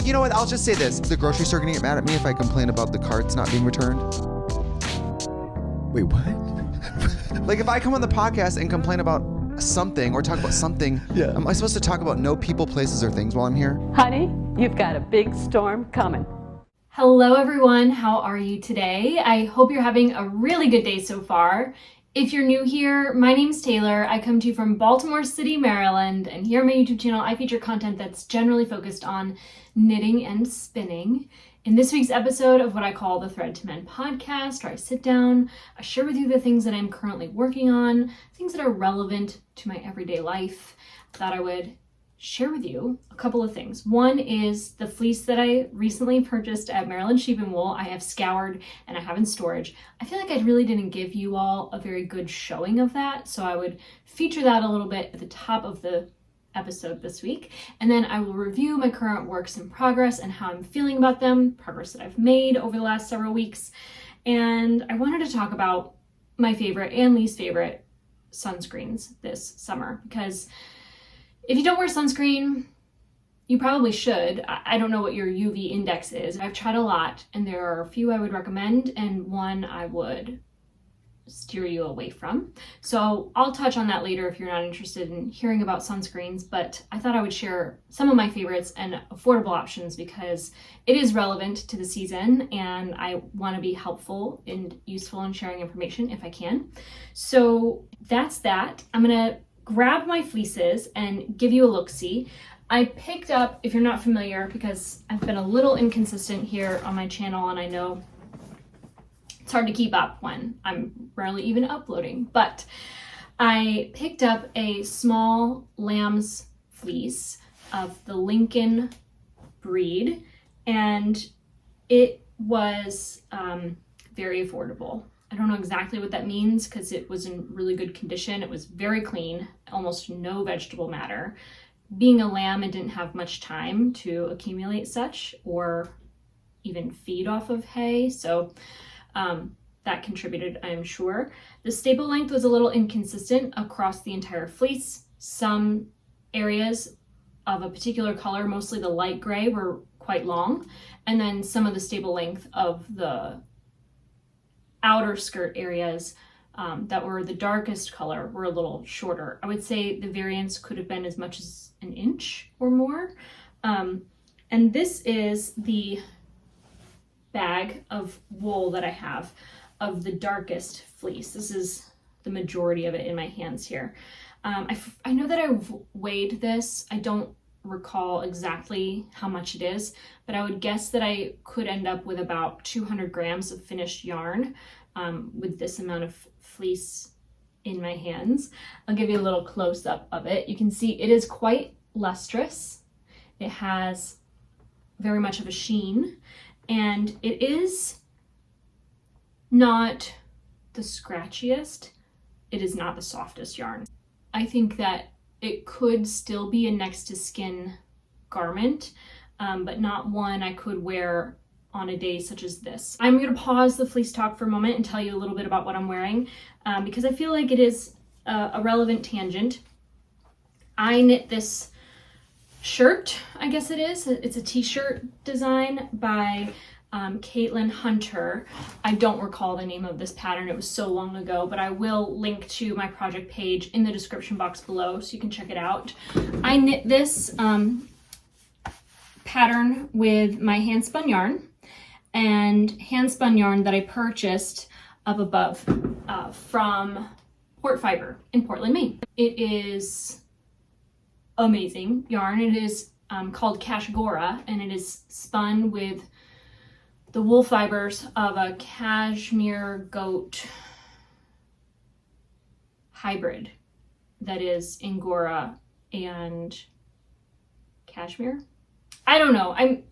you know what? I'll just say this. The grocery store gonna get mad at me if I complain about the carts not being returned. Wait, what? Like if I come on the podcast and complain about something or talk about something, Yeah. am I supposed to talk about no people, places, or things while I'm here? Honey, you've got a big storm coming. Hello everyone, how are you today? I hope you're having a really good day so far. If you're new here, my name's Taylor. I come to you from Baltimore City, Maryland, and here on my YouTube channel, I feature content that's generally focused on knitting and spinning. In this week's episode of what I call the Thread to Mend podcast, where I sit down, I share with you the things that I'm currently working on, things that are relevant to my everyday life, that I would share with you a couple of things. One is the fleece that I recently purchased at Maryland Sheep and Wool. I have scoured and I have in storage. I feel like I really didn't give you all a very good showing of that, so I would feature that a little bit at the top of the episode this week. And then I will review my current works in progress and how I'm feeling about them, progress that I've made over the last several weeks. And I wanted to talk about my favorite and least favorite sunscreens this summer, because if you don't wear sunscreen, you probably should. I don't know what your UV index is. I've tried a lot, and there are a few I would recommend and one I would steer you away from. So I'll touch on that later if you're not interested in hearing about sunscreens, but I thought I would share some of my favorites and affordable options because it is relevant to the season and I want to be helpful and useful in sharing information if I can. So that's that. I'm going to grab my fleeces and give you a look-see. I picked up, if you're not familiar, because I've been a little inconsistent here on my channel and I know it's hard to keep up when I'm rarely even uploading, but I picked up a small lamb's fleece of the Lincoln breed, and it was very affordable. I don't know exactly what that means because it was in really good condition. It was very clean, almost no vegetable matter. Being a lamb, it didn't have much time to accumulate such or even feed off of hay, so that contributed, I'm sure. The staple length was a little inconsistent across the entire fleece. Some areas of a particular color, mostly the light gray, were quite long, and then some of the staple length of the outer skirt areas that were the darkest color were a little shorter. I would say the variance could have been as much as an inch or more. And this is the bag of wool that I have of the darkest fleece. This is the majority of it in my hands here. I know that I've weighed this. I don't recall exactly how much it is, but I would guess that I could end up with about 200 grams of finished yarn with this amount of fleece in my hands. I'll give you a little close-up of it. You can see it is quite lustrous. It has very much of a sheen, and it is not the scratchiest. It is not the softest yarn. I think that it could still be a next to skin garment, but not one I could wear on a day such as this. I'm going to pause the fleece talk for a moment and tell you a little bit about what I'm wearing because I feel like it is a relevant tangent. I knit this shirt, I guess it is. It's a t-shirt design by Caitlin Hunter. I don't recall the name of this pattern. It was so long ago, but I will link to my project page in the description box below so you can check it out. I knit this pattern with my handspun yarn and handspun yarn that I purchased up above from Port Fiber in Portland, Maine. It is amazing yarn. It is called Cashgora, and it is spun with the wool fibers of a cashmere goat hybrid that is Angora and cashmere. I don't know. I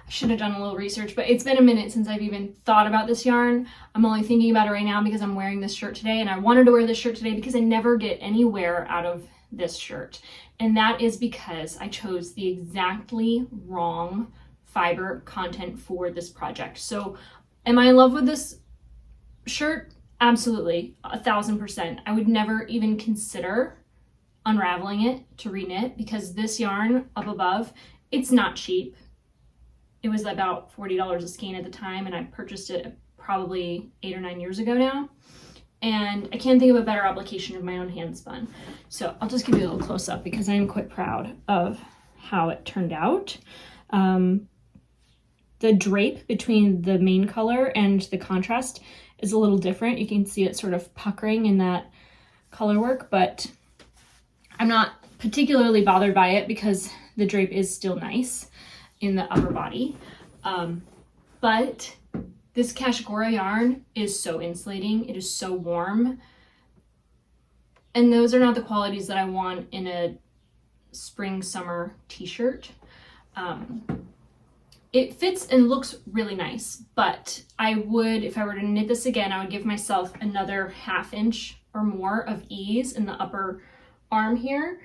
should have done a little research, but it's been a minute since I've even thought about this yarn. I'm only thinking about it right now because I'm wearing this shirt today, and I wanted to wear this shirt today because I never get any wear out of this shirt. And that is because I chose the exactly wrong fiber content for this project. So am I in love with this shirt? Absolutely, 1000%. I would never even consider unraveling it to reknit because this yarn up above, it's not cheap. It was about $40 a skein at the time, and I purchased it probably 8 or 9 years ago now. And I can't think of a better application of my own hand spun. So I'll just give you a little close up because I am quite proud of how it turned out. The drape between the main color and the contrast is a little different. You can see it sort of puckering in that color work, but I'm not particularly bothered by it because the drape is still nice in the upper body. But this Kashigora yarn is so insulating. It is so warm. And those are not the qualities that I want in a spring summer t-shirt. It fits and looks really nice, but I would, if I were to knit this again, I would give myself another 1/2 inch or more of ease in the upper arm here.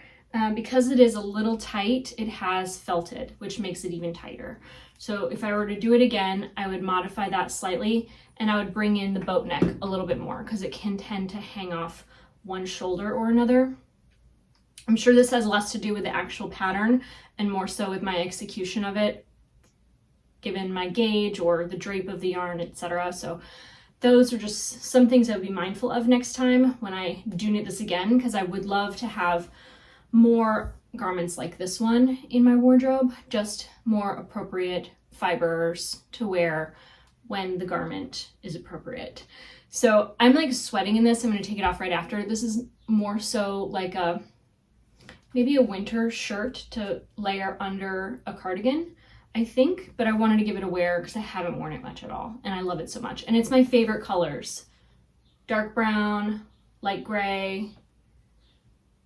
Because it is a little tight, it has felted, which makes it even tighter. So if I were to do it again, I would modify that slightly, and I would bring in the boat neck a little bit more because it can tend to hang off one shoulder or another. I'm sure this has less to do with the actual pattern and more so with my execution of it, given my gauge or the drape of the yarn, etc. So those are just some things I would be mindful of next time when I do knit this again, because I would love to have more garments like this one in my wardrobe, just more appropriate fibers to wear when the garment is appropriate. So I'm like sweating in this. I'm going to take it off right after. This is more so like maybe a winter shirt to layer under a cardigan, I think, but I wanted to give it a wear because I haven't worn it much at all, and I love it so much. And it's my favorite colors: dark brown, light gray,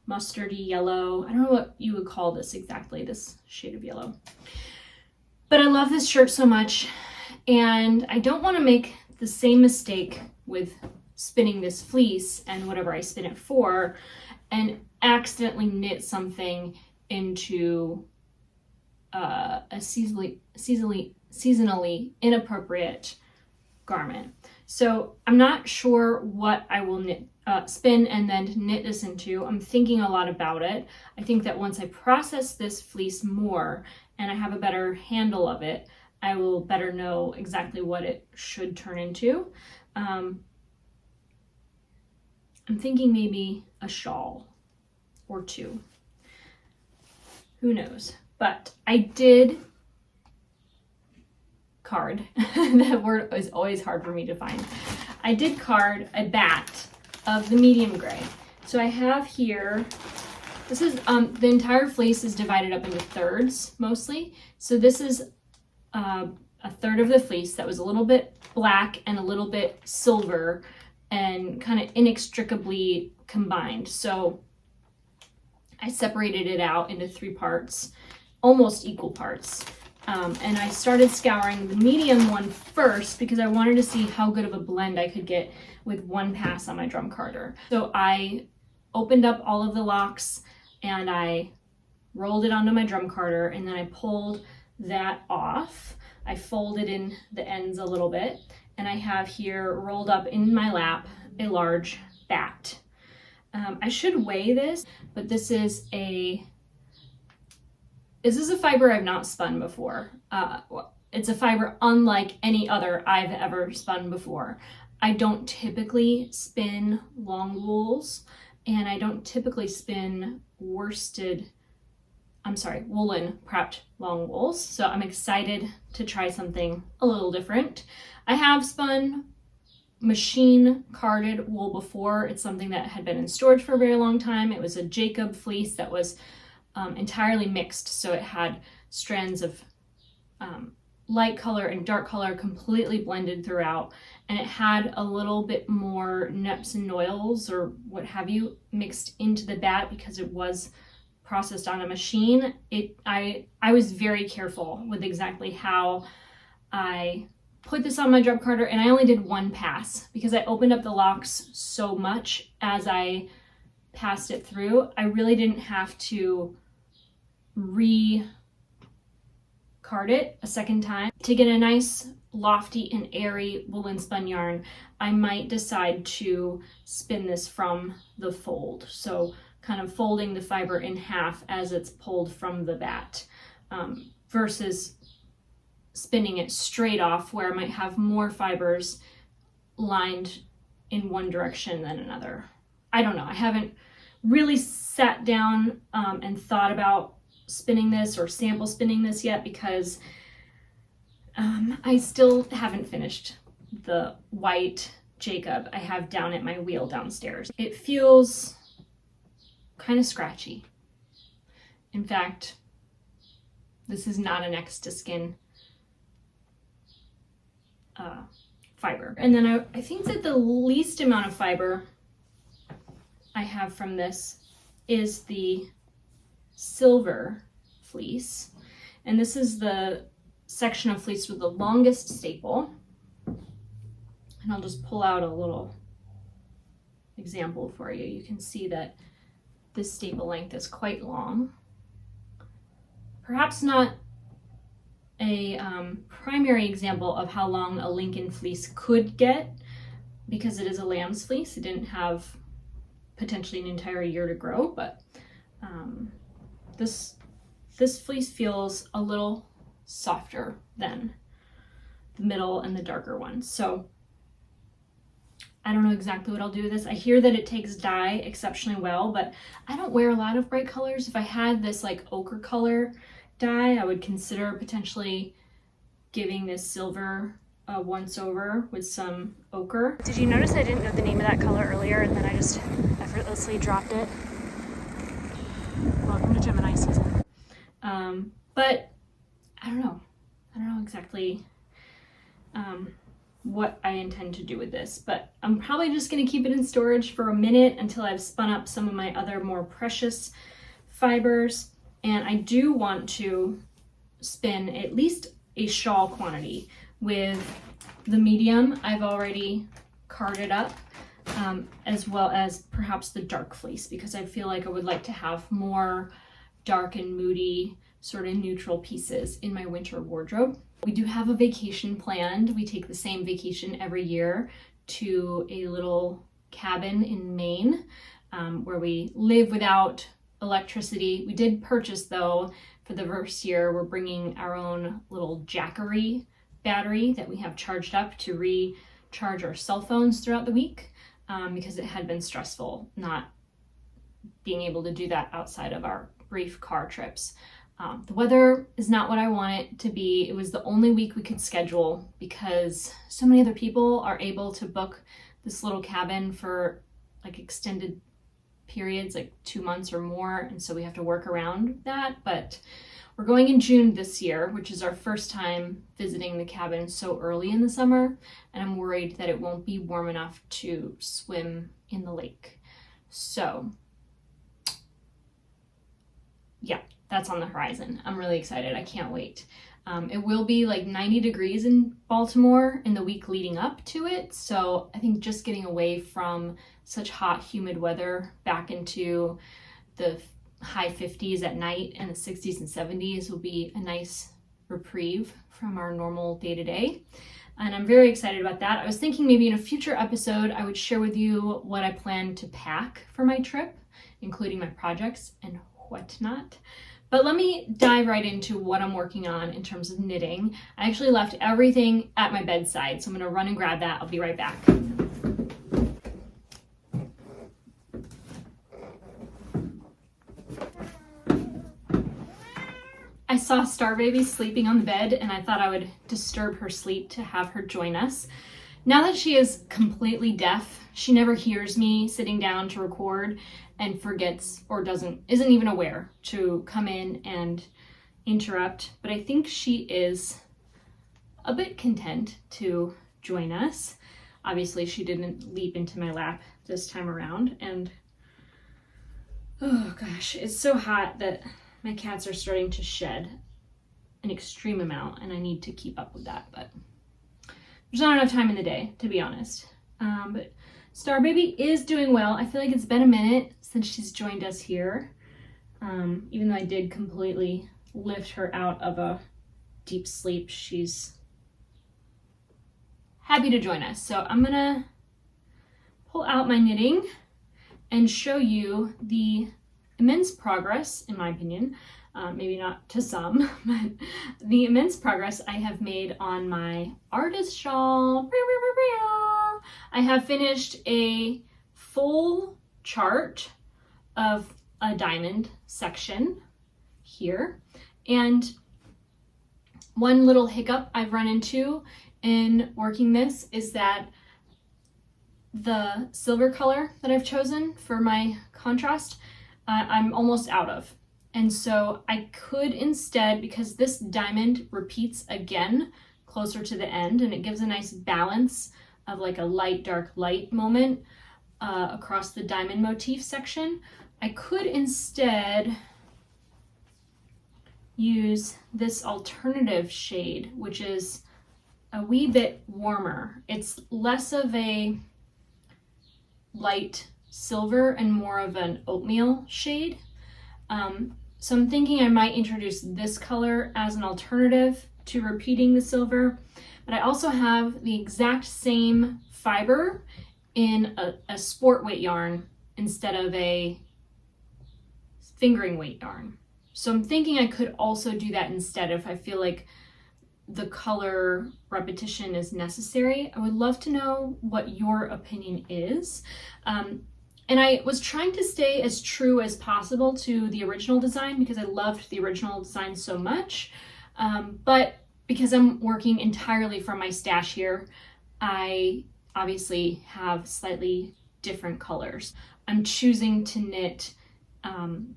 mustardy yellow. I don't know what you would call this exactly, this shade of yellow. But I love this shirt so much, and I don't want to make the same mistake with spinning this fleece and whatever I spin it for and accidentally knit something into a seasonally inappropriate garment. So I'm not sure what I will spin and then knit this into. I'm thinking a lot about it. I think that once I process this fleece more and I have a better handle of it, I will better know exactly what it should turn into. I'm thinking maybe a shawl or two. Who knows? But I did card. That word is always hard for me to find. I did card a bat of the medium gray. So I have here, this is, the entire fleece is divided up into thirds mostly. So this is a third of the fleece that was a little bit black and a little bit silver and kind of inextricably combined. So I separated it out into 3 parts, almost equal parts. And I started scouring the medium one first because I wanted to see how good of a blend I could get with one pass on my drum carder. So I opened up all of the locks and I rolled it onto my drum carder, and then I pulled that off. I folded in the ends a little bit, and I have here rolled up in my lap a large bat. I should weigh this, but this is a fiber I've not spun before. It's a fiber unlike any other I've ever spun before. I don't typically spin long wools, and I don't typically spin woolen prepped long wools. So I'm excited to try something a little different. I have spun machine carded wool before. It's something that had been in storage for a very long time. It was a Jacob fleece that was entirely mixed. So it had strands of light color and dark color completely blended throughout. And it had a little bit more neps and noils or what have you mixed into the bat because it was processed on a machine. I was very careful with exactly how I put this on my drum carder, and I only did one pass because I opened up the locks so much as I passed it through. I really didn't have to card it a second time. To get a nice lofty and airy woolen spun yarn, I might decide to spin this from the fold. So kind of folding the fiber in half as it's pulled from the bat, versus spinning it straight off, where I might have more fibers lined in one direction than another. I don't know. I haven't really sat down and thought about spinning this or sample spinning this yet, because I still haven't finished the white Jacob I have down at my wheel downstairs. It feels kind of scratchy. In fact, this is not a next to skin fiber. And then I think that the least amount of fiber I have from this is the silver fleece. And this is the section of fleece with the longest staple. And I'll just pull out a little example for you. You can see that this staple length is quite long. Perhaps not a primary example of how long a Lincoln fleece could get, because it is a lamb's fleece. It didn't have potentially an entire year to grow, but this fleece feels a little softer than the middle and the darker ones. So I don't know exactly what I'll do with this. I hear that it takes dye exceptionally well, but I don't wear a lot of bright colors. If I had this like ochre color dye, I would consider potentially giving this silver a once over with some ochre. Did you notice I didn't know the name of that color earlier, and then I just effortlessly dropped it? Welcome to Gemini season. But I don't know exactly what I intend to do with this, but I'm probably just going to keep it in storage for a minute until I've spun up some of my other more precious fibers. And I do want to spin at least a shawl quantity with the medium I've already carded up, as well as perhaps the dark fleece, because I feel like I would like to have more dark and moody sort of neutral pieces in my winter wardrobe. We do have a vacation planned. We take the same vacation every year to a little cabin in Maine, where we live without electricity. We did purchase, though, for the first year, we're bringing our own little Jackery battery that we have charged up to recharge our cell phones throughout the week, because it had been stressful not being able to do that outside of our brief car trips. The weather is not what I want it to be. It was the only week we could schedule because so many other people are able to book this little cabin for like extended periods, like 2 months or more, and so we have to work around that. But we're going in June this year, which is our first time visiting the cabin so early in the summer, and I'm worried that it won't be warm enough to swim in the lake. So yeah, that's on the horizon. I'm really excited. I can't wait. It will be like 90 degrees in Baltimore in the week leading up to it. So I think just getting away from such hot, humid weather back into the high 50s at night and the 60s and 70s will be a nice reprieve from our normal day-to-day. And I'm very excited about that. I was thinking maybe in a future episode, I would share with you what I plan to pack for my trip, including my projects and whatnot. But let me dive right into what I'm working on in terms of knitting. I actually left everything at my bedside, so I'm gonna run and grab that. I'll be right back. I saw Star Baby sleeping on the bed, and I thought I would disturb her sleep to have her join us. Now that she is completely deaf, she never hears me sitting down to record and forgets or isn't even aware to come in and interrupt. But I think she is a bit content to join us. Obviously, she didn't leap into my lap this time around. And oh gosh, it's so hot that my cats are starting to shed an extreme amount, and I need to keep up with that. But there's not enough time in the day, to be honest. But Star Baby is doing well. I feel like it's been a minute since she's joined us here. Even though I did completely lift her out of a deep sleep, she's happy to join us. So I'm gonna pull out my knitting and show you the immense progress, in my opinion, maybe not to some, but the immense progress I have made on my Artus Shawl. I have finished a full chart of a diamond section here, and one little hiccup I've run into in working this is that the silver color that I've chosen for my contrast, I'm almost out of. And so I could instead, because this diamond repeats again closer to the end and it gives a nice balance of like a light, dark, light moment across the diamond motif section, I could instead use this alternative shade, which is a wee bit warmer. It's less of a light silver and more of an oatmeal shade. So I'm thinking I might introduce this color as an alternative to repeating the silver, but I also have the exact same fiber in a sport weight yarn instead of a fingering weight yarn. So I'm thinking I could also do that instead if I feel like the color repetition is necessary. I would love to know what your opinion is. And I was trying to stay as true as possible to the original design because I loved the original design so much. But because I'm working entirely from my stash here, I obviously have slightly different colors. I'm choosing to knit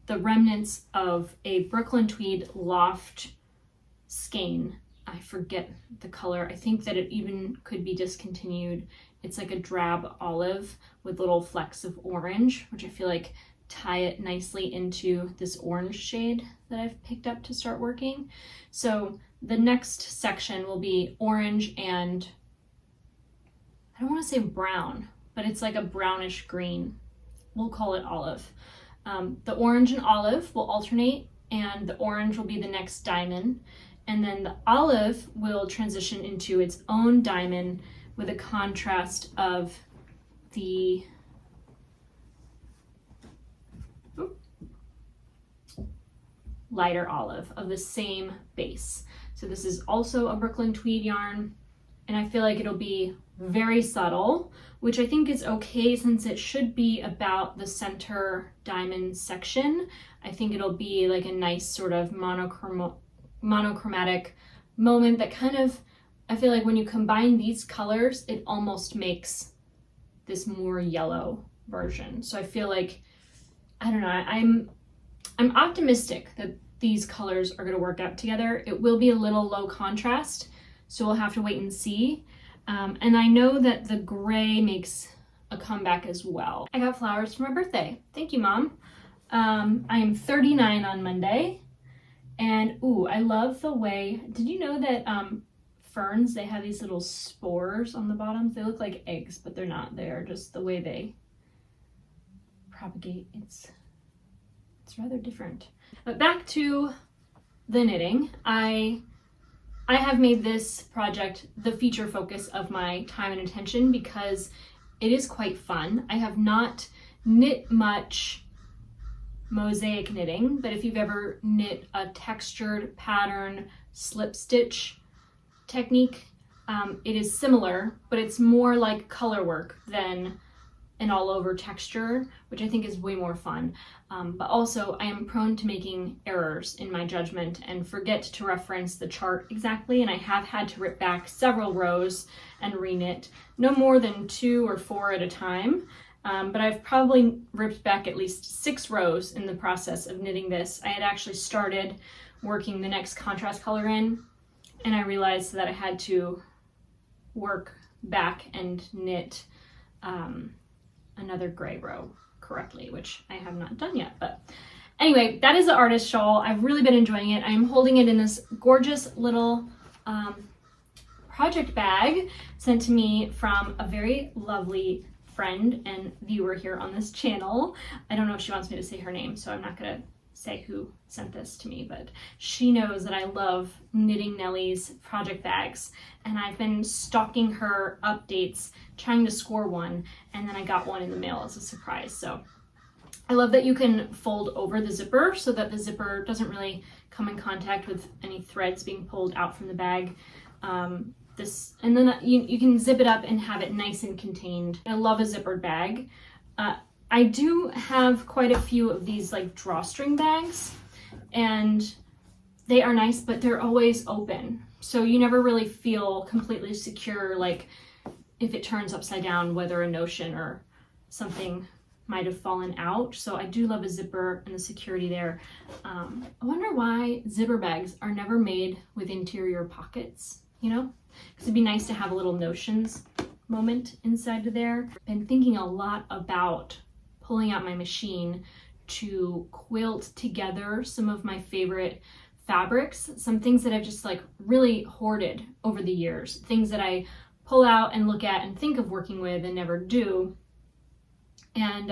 the remnants of a Brooklyn Tweed Loft skein. I forget the color. I think that it even could be discontinued. It's like a drab olive with little flecks of orange, which I feel like tie it nicely into this orange shade that I've picked up to start working. So the next section will be orange and I don't want to say brown, but it's like a brownish green. We'll call it olive. The orange and olive will alternate, and the orange will be the next diamond. And then the olive will transition into its own diamond with a contrast of the lighter olive of the same base. So this is also a Brooklyn Tweed yarn, and I feel like it'll be very subtle, which I think is okay since it should be about the center diamond section. I think it'll be like a nice sort of monochromatic moment that kind of, I feel like when you combine these colors, it almost makes this more yellow version. So I feel like, I don't know, I'm optimistic that these colors are gonna work out together. It will be a little low contrast, so we'll have to wait and see. And I know that the gray makes a comeback as well. I got flowers for my birthday. Thank you, Mom. I am 39 on Monday. And ooh, I love the way, did you know that ferns, they have these little spores on the bottoms? They look like eggs, but they're not. They are just the way they propagate. It's rather different. But back to the knitting. I have made this project the feature focus of my time and attention because it is quite fun. I have not knit much mosaic knitting, but if you've ever knit a textured pattern slip stitch technique, it is similar, but it's more like color work than an all over texture, which I think is way more fun. But also I am prone to making errors in my judgment and forget to reference the chart exactly, and I have had to rip back several rows and reknit, no more than 2 or 4 at a time. But I've probably ripped back at least 6 rows in the process of knitting this. I had actually started working the next contrast color in, and I realized that I had to work back and knit another gray row correctly, which I have not done yet. But anyway, that is the Artus Shawl. I've really been enjoying it. I'm holding it in this gorgeous little project bag sent to me from a very lovely friend and viewer here on this channel. I don't know if she wants me to say her name, so I'm not gonna say who sent this to me, but she knows that I love Knitting Nellie's project bags, and I've been stalking her updates, trying to score one, and then I got one in the mail as a surprise. So I love that you can fold over the zipper so that the zipper doesn't really come in contact with any threads being pulled out from the bag. And then you can zip it up and have it nice and contained. I love a zippered bag. I do have quite a few of these like drawstring bags, and they are nice, but they're always open. So you never really feel completely secure, like if it turns upside down, whether a notion or something might have fallen out. So I do love a zipper and the security there. I wonder why zipper bags are never made with interior pockets, you know? Because it'd be nice to have a little notions moment inside of there. I've been thinking a lot about pulling out my machine to quilt together some of my favorite fabrics, some things that I've just like really hoarded over the years, things that I pull out and look at and think of working with and never do. And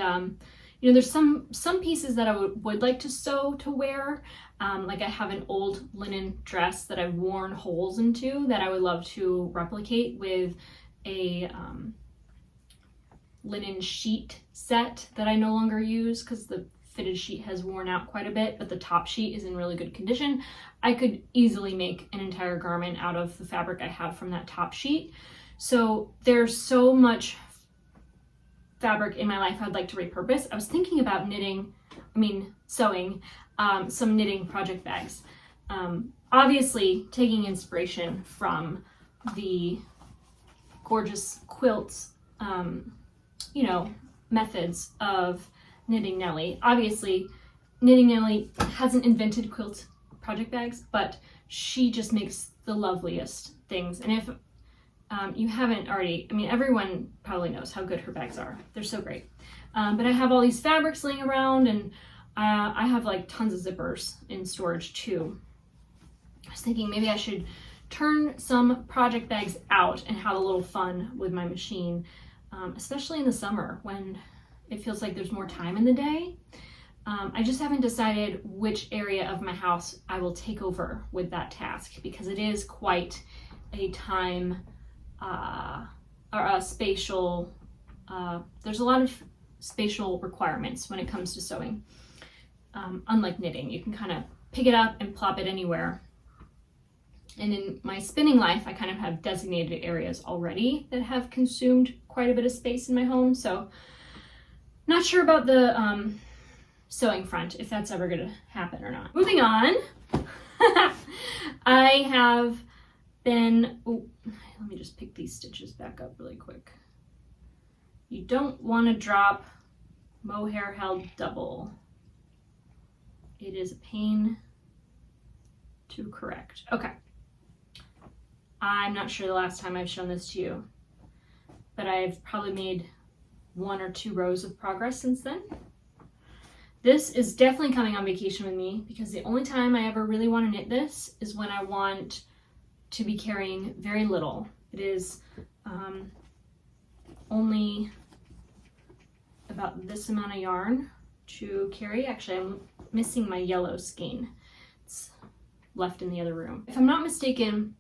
you know, there's some pieces that I would like to sew to wear. Like I have an old linen dress that I've worn holes into that I would love to replicate with a linen sheet set that I no longer use because the fitted sheet has worn out quite a bit, but the top sheet is in really good condition. I could easily make an entire garment out of the fabric I have from that top sheet. So there's so much fabric in my life I'd like to repurpose. I was thinking about sewing some knitting project bags. Obviously taking inspiration from the gorgeous quilts, you know, methods of Knitting Nelly. Obviously, Knitting Nelly hasn't invented quilt project bags, but she just makes the loveliest things. And if you haven't already, I mean, everyone probably knows how good her bags are. They're so great. But I have all these fabrics laying around, and I have like tons of zippers in storage too. I was thinking maybe I should turn some project bags out and have a little fun with my machine, especially in the summer when it feels like there's more time in the day. I just haven't decided which area of my house I will take over with that task, because it is quite a time or a spatial, there's a lot of spatial requirements when it comes to sewing. Unlike knitting, you can kind of pick it up and plop it anywhere. And in my spinning life, I kind of have designated areas already that have consumed quite a bit of space in my home. So not sure about the sewing front, if that's ever gonna happen or not. Moving on, I have been, let me just pick these stitches back up really quick. You don't want to drop mohair held double. It is a pain to correct. Okay. I'm not sure the last time I've shown this to you, but I've probably made 1 or 2 rows of progress since then. This is definitely coming on vacation with me, because the only time I ever really want to knit this is when I want to be carrying very little. It is only about this amount of yarn to carry. Actually, I'm missing my yellow skein. It's left in the other room. If I'm not mistaken,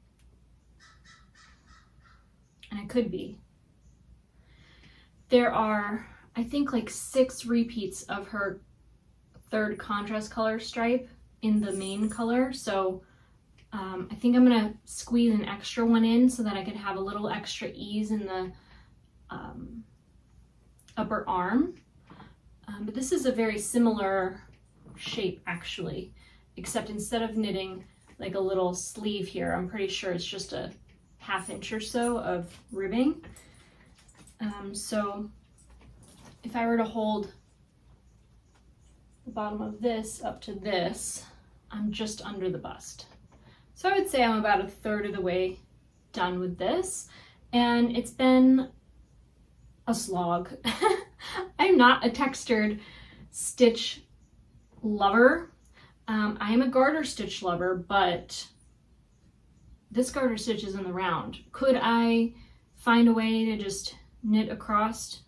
and I could be, there are, I think, like 6 repeats of her 3rd contrast color stripe in the main color. So I think I'm gonna squeeze an extra one in so that I could have a little extra ease in the upper arm. But this is a very similar shape actually, except instead of knitting like a little sleeve here, I'm pretty sure it's just a 1/2 inch or so of ribbing. So if I were to hold the bottom of this up to this, I'm just under the bust. So I would say I'm about 1/3 of the way done with this, and it's been a slog. I'm not a textured stitch lover. I am a garter stitch lover, but this garter stitch is in the round. Could I find a way to just knit across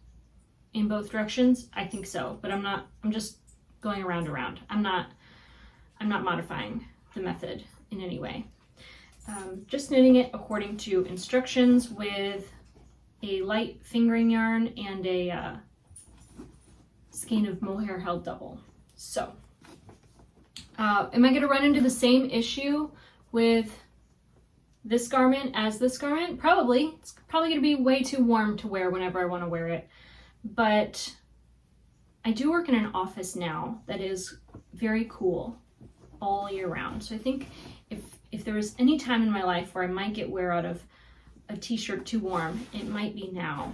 in both directions? I think so, but I'm just going around. I'm not modifying the method in any way. Just knitting it according to instructions with a light fingering yarn and a skein of Mohair Held Double. So, am I going to run into the same issue with this garment as this garment? Probably. It's probably going to be way too warm to wear whenever I want to wear it. But I do work in an office now that is very cool all year round. So I think if there was any time in my life where I might get wear out of a t-shirt too warm, it might be now.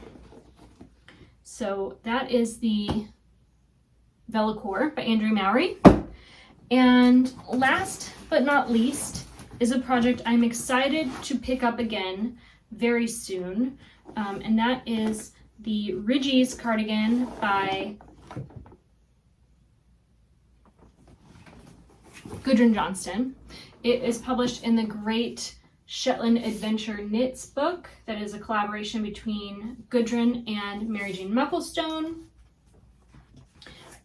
So that is the Vellichor by Andrew Mowry. And last but not least is a project I'm excited to pick up again very soon. And that is the Ridgies cardigan by Gudrun Johnston. It is published in the Great Shetland Adventure Knits book that is a collaboration between Gudrun and Mary Jane Mucklestone.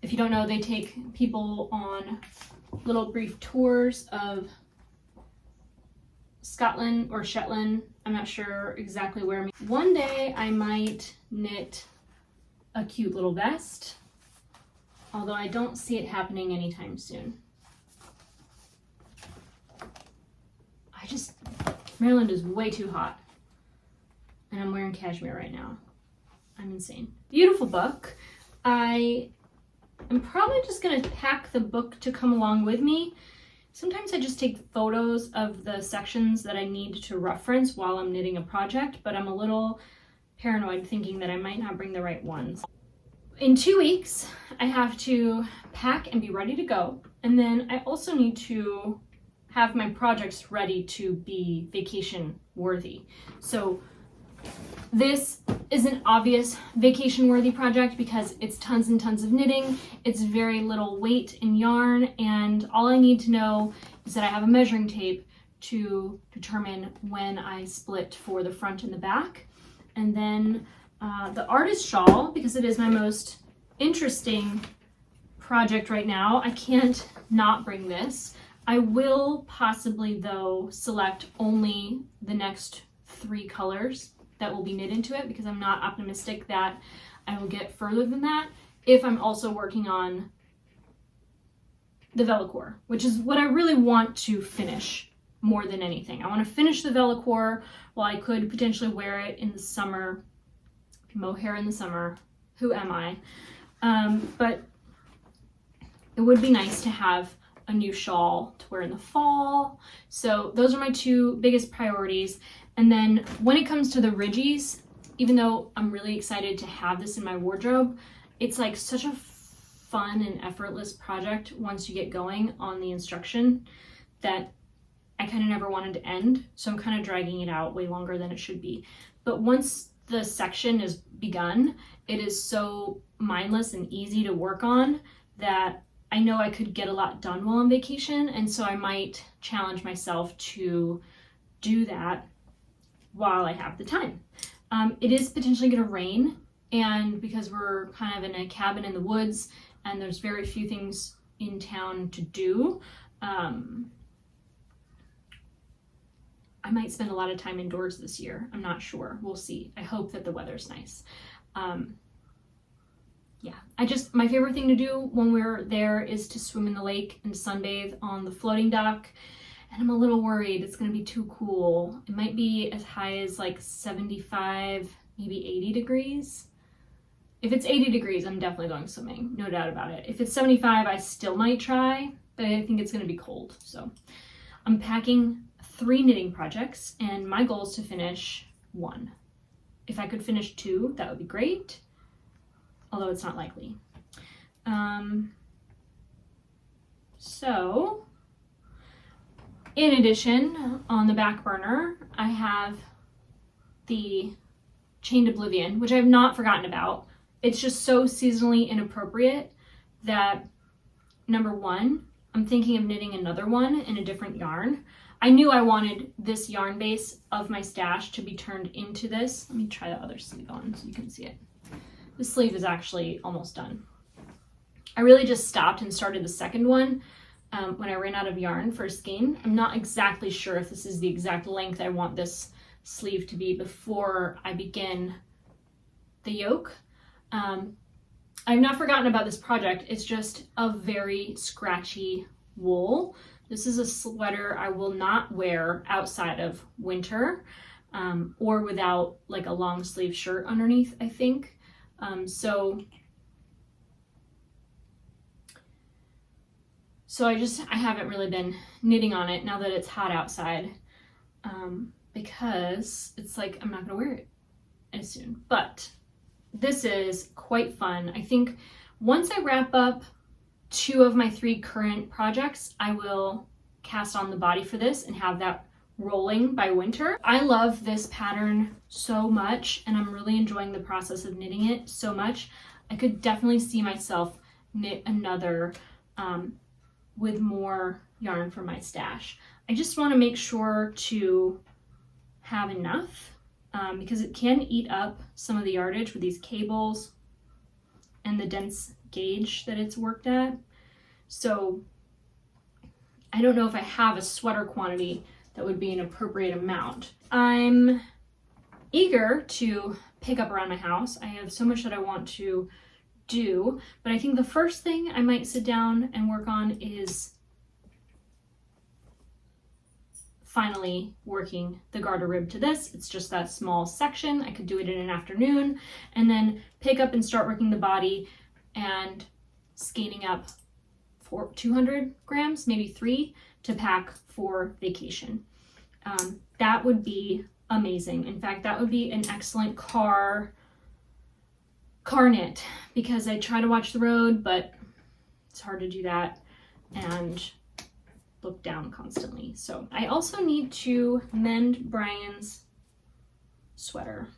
If you don't know, they take people on little brief tours of Scotland or Shetland. I'm not sure exactly where. One day I might knit a cute little vest, although I don't see it happening anytime soon. Maryland is way too hot, and I'm wearing cashmere right now. I'm insane. Beautiful book. I am probably just gonna pack the book to come along with me. Sometimes I just take photos of the sections that I need to reference while I'm knitting a project, but I'm a little paranoid thinking that I might not bring the right ones. In 2 weeks, I have to pack and be ready to go, and then I also need to have my projects ready to be vacation worthy. So this is an obvious vacation worthy project because it's tons and tons of knitting. It's very little weight in yarn, and all I need to know is that I have a measuring tape to determine when I split for the front and the back. And then the Artus Shawl, because it is my most interesting project right now, I can't not bring this. I will possibly, though, select only the next 3 colors that will be knit into it because I'm not optimistic that I will get further than that if I'm also working on the Vellichor, which is what I really want to finish more than anything. I want to finish the Vellichor while I could potentially wear it in the summer, mohair in the summer, who am I? But it would be nice to have a new shawl to wear in the fall. So those are my 2 biggest priorities. And then when it comes to the Ridgies, even though I'm really excited to have this in my wardrobe, it's like such a fun and effortless project once you get going on the instruction that I kind of never wanted to end. So I'm kind of dragging it out way longer than it should be. But once the section is begun, it is so mindless and easy to work on that I know I could get a lot done while on vacation, and so I might challenge myself to do that while I have the time. It is potentially going to rain, and because we're kind of in a cabin in the woods and there's very few things in town to do, I might spend a lot of time indoors this year. I'm not sure. We'll see. I hope that the weather's nice. Yeah, my favorite thing to do when we're there is to swim in the lake and sunbathe on the floating dock. And I'm a little worried it's going to be too cool. It might be as high as like 75, maybe 80 degrees. If it's 80 degrees, I'm definitely going swimming, no doubt about it. If it's 75, I still might try, but I think it's going to be cold. So I'm packing 3 knitting projects, and my goal is to finish 1. If I could finish 2, that would be great, although it's not likely. So in addition, on the back burner, I have the Chained Oblivion, which I've not forgotten about. It's just so seasonally inappropriate that, number 1, I'm thinking of knitting another one in a different yarn. I knew I wanted this yarn base of my stash to be turned into this. Let me try the other sleeve on so you can see it. The sleeve is actually almost done. I really just stopped and started the second one when I ran out of yarn for a skein. I'm not exactly sure if this is the exact length I want this sleeve to be before I begin the yoke. I I've not forgotten about this project. It's just a very scratchy wool. This is a sweater I will not wear outside of winter, or without like a long sleeve shirt underneath, I think. So I haven't really been knitting on it now that it's hot outside, because it's like I'm not gonna wear it as soon. But this is quite fun. I think once I wrap up 2 of my 3 current projects, I will cast on the body for this and have that rolling by winter. I love this pattern so much, and I'm really enjoying the process of knitting it so much. I could definitely see myself knit another with more yarn from my stash. I just want to make sure to have enough, because it can eat up some of the yardage with these cables and the dense gauge that it's worked at. So I don't know if I have a sweater quantity that would be an appropriate amount. I'm eager to pick up around my house. I have so much that I want to do, but I think the first thing I might sit down and work on is finally working the garter rib to this. It's just that small section. I could do it in an afternoon and then pick up and start working the body and scanning up for 200 grams, maybe 3, to pack for vacation. That would be amazing. In fact, that would be an excellent car knit, because I try to watch the road, but it's hard to do that and look down constantly. So I also need to mend Brian's sweater.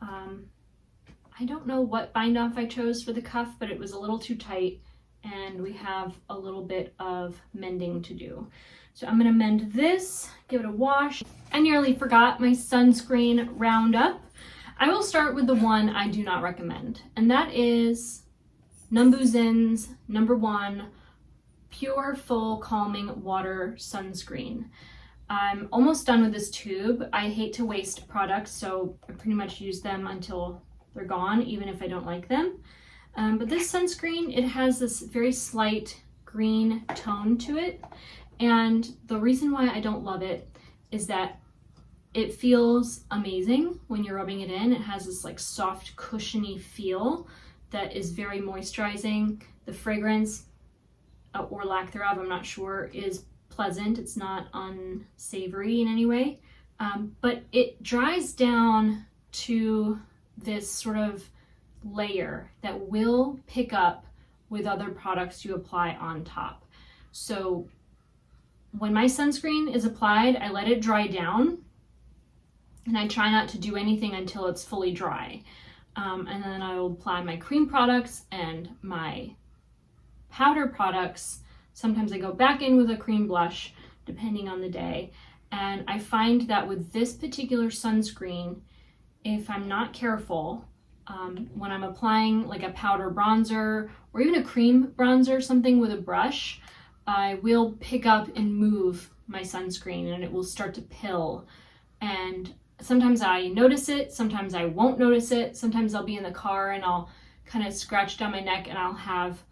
I don't know what bind off I chose for the cuff, but it was a little too tight, and we have a little bit of mending to do. So I'm gonna mend this, give it a wash. I nearly forgot my sunscreen roundup. I will start with the one I do not recommend, and that is Numbuzin's #1 Pure Full Calming Water Sunscreen. I'm almost done with this tube. I hate to waste products, so I pretty much use them until they're gone, even if I don't like them. But this sunscreen, it has this very slight green tone to it, and the reason why I don't love it is that it feels amazing when you're rubbing it in. It has this like soft, cushiony feel that is very moisturizing. The fragrance, or lack thereof, I'm not sure, is pleasant. It's not unsavory in any way, but it dries down to this sort of layer that will pick up with other products you apply on top. So when my sunscreen is applied, I let it dry down, and I try not to do anything until it's fully dry. And then I will apply my cream products and my powder products. Sometimes I go back in with a cream blush, depending on the day. And I find that with this particular sunscreen, if I'm not careful, when I'm applying like a powder bronzer or even a cream bronzer, something with a brush, I will pick up and move my sunscreen, and it will start to pill. And sometimes I notice it, sometimes I won't notice it. Sometimes I'll be in the car and I'll kind of scratch down my neck, and I'll have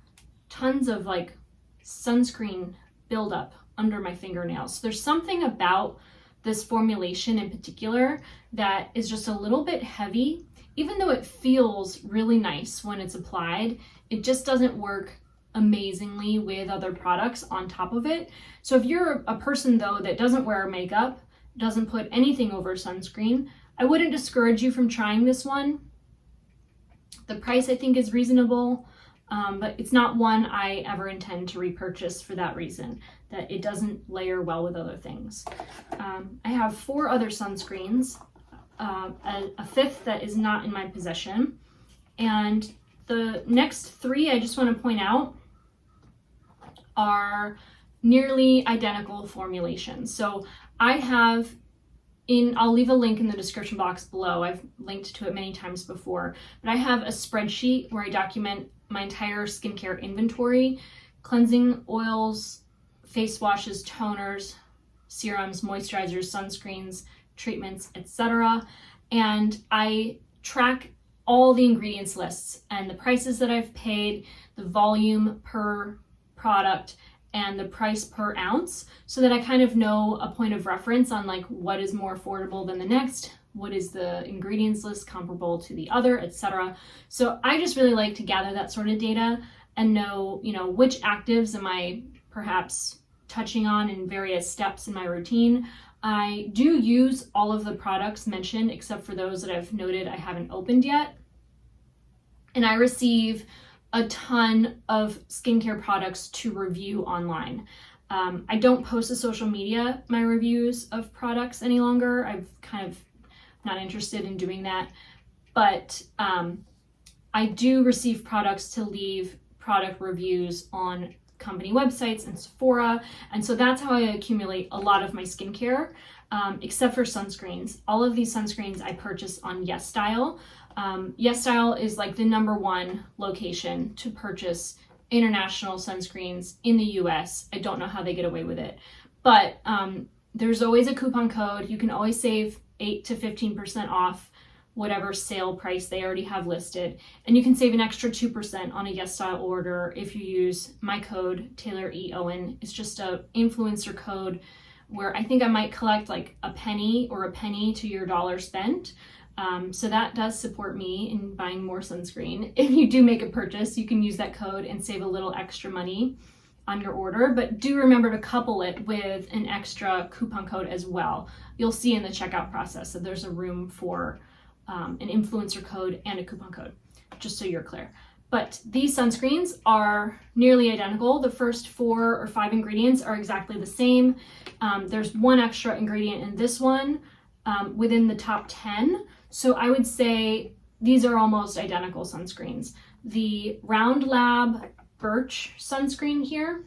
tons of like sunscreen buildup under my fingernails. So there's something about this formulation in particular that is just a little bit heavy. Even though it feels really nice when it's applied, it just doesn't work amazingly with other products on top of it. So if you're a person though that doesn't wear makeup, doesn't put anything over sunscreen, I wouldn't discourage you from trying this one. The price I think is reasonable, but it's not one I ever intend to repurchase for that reason, that it doesn't layer well with other things. I have 4 other sunscreens, a 5th that is not in my possession, and the next 3 I just want to point out are nearly identical formulations. So I have I'll leave a link in the description box below. I've linked to it many times before, but I have a spreadsheet where I document my entire skincare inventory: cleansing oils, face washes, toners, serums, moisturizers, sunscreens, treatments, etc. And I track all the ingredients lists and the prices that I've paid, the volume per product, and the price per ounce, so that I kind of know a point of reference on like what is more affordable than the next, what is the ingredients list comparable to the other, etc. So I just really like to gather that sort of data and know, you know, which actives am I perhaps touching on in various steps in my routine. I do use all of the products mentioned except for those that I've noted I haven't opened yet. And I receive a ton of skincare products to review online. I don't post to social media my reviews of products any longer. I've kind of not interested in doing that. But I do receive products to leave product reviews on company websites and Sephora. And so that's how I accumulate a lot of my skincare, except for sunscreens. All of these sunscreens I purchase on YesStyle. YesStyle is like the #1 location to purchase international sunscreens in the US. I don't know how they get away with it, but there's always a coupon code. You can always save 8 to 15% off whatever sale price they already have listed. And you can save an extra 2% on a YesStyle order if you use my code, TAYLOREOWEN. It's just a influencer code where I think I might collect like a penny or a penny to your dollar spent. So that does support me in buying more sunscreen. If you do make a purchase, you can use that code and save a little extra money on your order, but do remember to couple it with an extra coupon code as well. You'll see in the checkout process that there's a room for an influencer code and a coupon code, just so you're clear. But these sunscreens are nearly identical. The first 4 or 5 ingredients are exactly the same. There's one extra ingredient in this one within the top 10. So I would say these are almost identical sunscreens. The Round Lab Birch sunscreen here,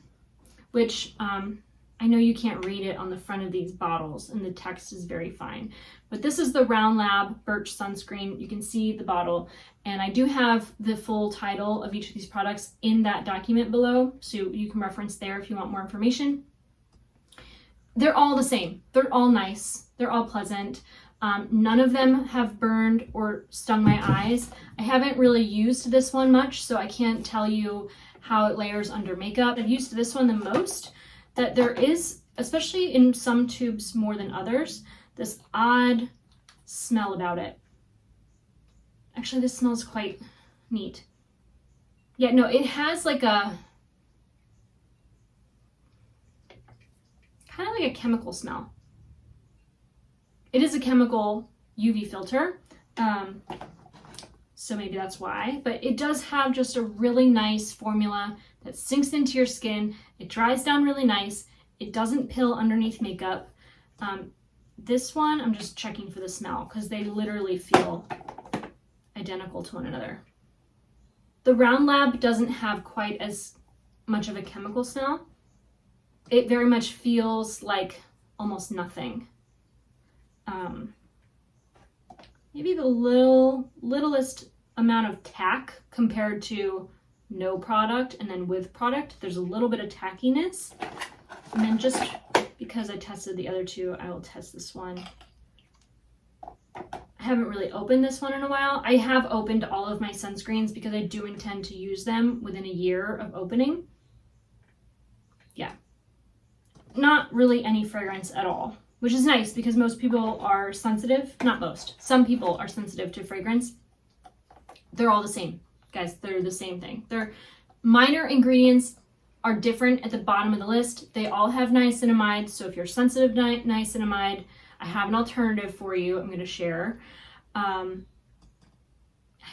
which I know you can't read it on the front of these bottles and the text is very fine, but this is the Round Lab Birch sunscreen. You can see the bottle, and I do have the full title of each of these products in that document below, so you can reference there if you want more information. They're all the same. They're all nice. They're all pleasant. None of them have burned or stung my eyes. I haven't really used this one much, so I can't tell you how it layers under makeup. I've used this one the most. That there is, especially in some tubes more than others, this odd smell about it. Actually, this smells quite neat. Yeah, no, it has like a kind of like a chemical smell. It is a chemical UV filter, so maybe that's why, but it does have just a really nice formula that sinks into your skin. It dries down really nice. It doesn't pill underneath makeup. This one, I'm just checking for the smell because they literally feel identical to one another. The Round Lab doesn't have quite as much of a chemical smell. It very much feels like almost nothing. Maybe the littlest amount of tack compared to no product, and then with product, there's a little bit of tackiness. And then just because I tested the other two, I will test this one. I haven't really opened this one in a while. I have opened all of my sunscreens because I do intend to use them within a year of opening. Yeah. Not really any fragrance at all, which is nice because most people are sensitive. Not most. Some people are sensitive to fragrance. They're all the same, guys. They're the same thing. Their minor ingredients are different at the bottom of the list. They all have niacinamide, so if you're sensitive to niacinamide, I have an alternative for you I'm going to share.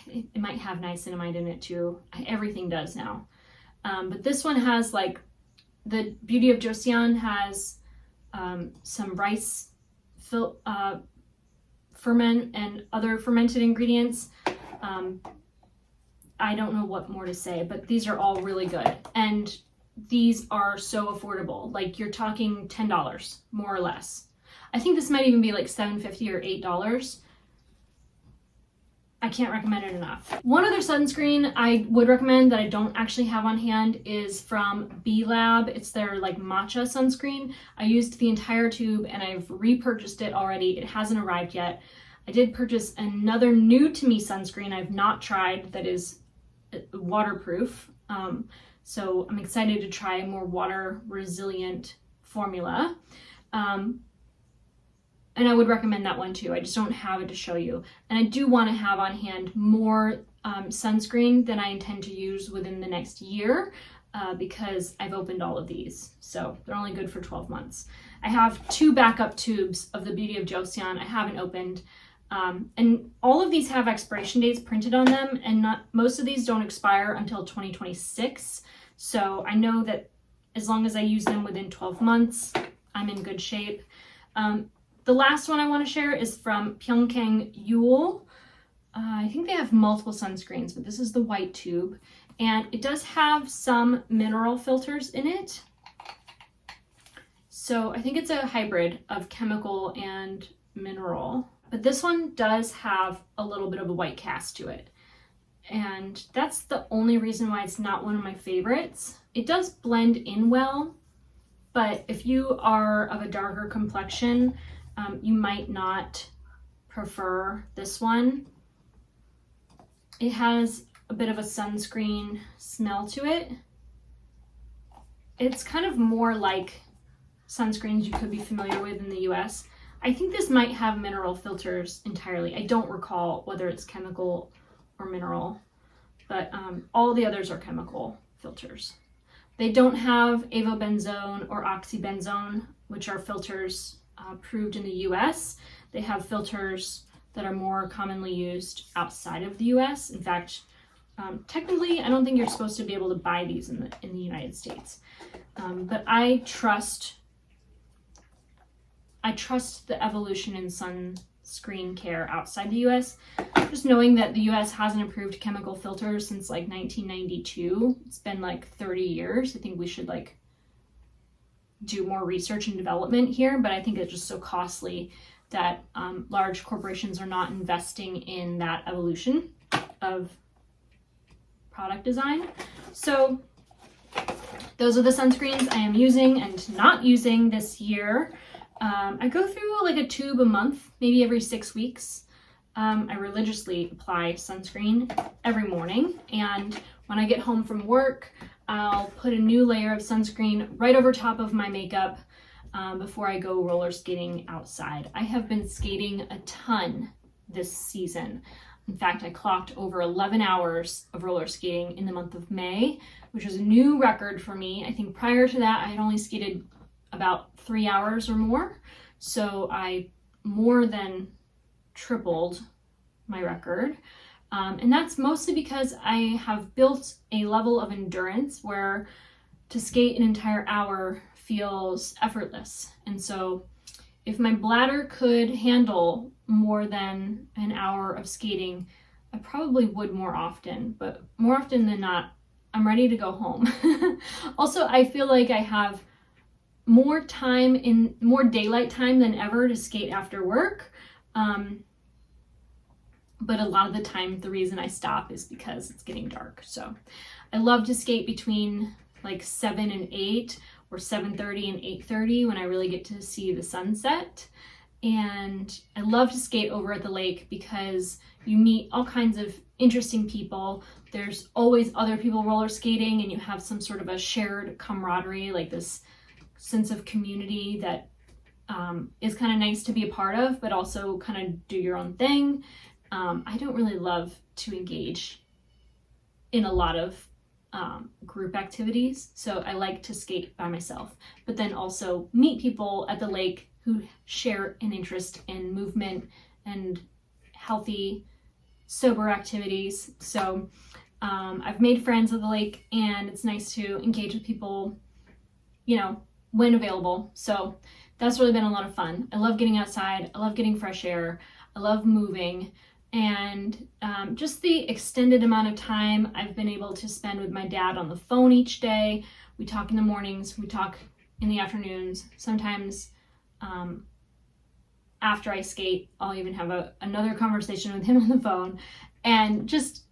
It might have niacinamide in it too. Everything does now. But this one has, like, the beauty of Joseon has some rice ferment and other fermented ingredients. I don't know what more to say, but these are all really good. And these are so affordable. Like, you're talking $10, more or less. I think this might even be like $7.50 or $8. I can't recommend it enough. One other sunscreen I would recommend that I don't actually have on hand is from B Lab. It's their like Matcha sunscreen. I used the entire tube and I've repurchased it already. It hasn't arrived yet. I did purchase another new to me sunscreen I've not tried that is waterproof. So I'm excited to try a more water resilient formula. And I would recommend that one too. I just don't have it to show you. And I do want to have on hand more sunscreen than I intend to use within the next year because I've opened all of these. So they're only good for 12 months. I have 2 backup tubes of the Beauty of Joseon I haven't opened. And all of these have expiration dates printed on them, and most of these don't expire until 2026. So I know that as long as I use them within 12 months, I'm in good shape. The last one I want to share is from Pyunkang Yule. I think they have multiple sunscreens, but this is the white tube. And it does have some mineral filters in it. So I think it's a hybrid of chemical and mineral. But this one does have a little bit of a white cast to it. And that's the only reason why it's not one of my favorites. It does blend in well, but if you are of a darker complexion, you might not prefer this one. It has a bit of a sunscreen smell to it. It's kind of more like sunscreens you could be familiar with in the US. I think this might have mineral filters entirely. I don't recall whether it's chemical or mineral, but all the others are chemical filters. They don't have avobenzone or oxybenzone, which are filters approved in the US. They have filters that are more commonly used outside of the US. In fact, technically, I don't think you're supposed to be able to buy these in the United States. But I trust the evolution in sunscreen care outside the US. Just knowing that the US hasn't approved chemical filters since like 1992. It's been like 30 years. I think we should like do more research and development here, but I think it's just so costly that large corporations are not investing in that evolution of product design. So those are the sunscreens I am using and not using this year. I go through like a tube a month, maybe every 6 weeks. I religiously apply sunscreen every morning, and when I get home from work, I'll put a new layer of sunscreen right over top of my makeup before I go roller skating outside. I have been skating a ton this season. In fact, I clocked over 11 hours of roller skating in the month of May, which was a new record for me. I think prior to that, I had only skated about 3 hours or more. So I more than tripled my record. And that's mostly because I have built a level of endurance where to skate an entire hour feels effortless. And so if my bladder could handle more than an hour of skating, I probably would more often, but more often than not, I'm ready to go home. Also, I feel like I have more daylight time than ever to skate after work. But a lot of the time, the reason I stop is because it's getting dark. So I love to skate between like 7 and 8 or 7:30 and 8:30 when I really get to see the sunset. And I love to skate over at the lake because you meet all kinds of interesting people. There's always other people roller skating, and you have some sort of a shared camaraderie, like this sense of community that is kind of nice to be a part of, but also kind of do your own thing. I don't really love to engage in a lot of group activities, so I like to skate by myself, but then also meet people at the lake who share an interest in movement and healthy, sober activities. So I've made friends at the lake, and it's nice to engage with people, when available. So that's really been a lot of fun. I love getting outside. I love getting fresh air. I love moving. And just the extended amount of time I've been able to spend with my dad on the phone each day. We talk in the mornings, we talk in the afternoons. Sometimes after I skate, I'll even have another conversation with him on the phone. And just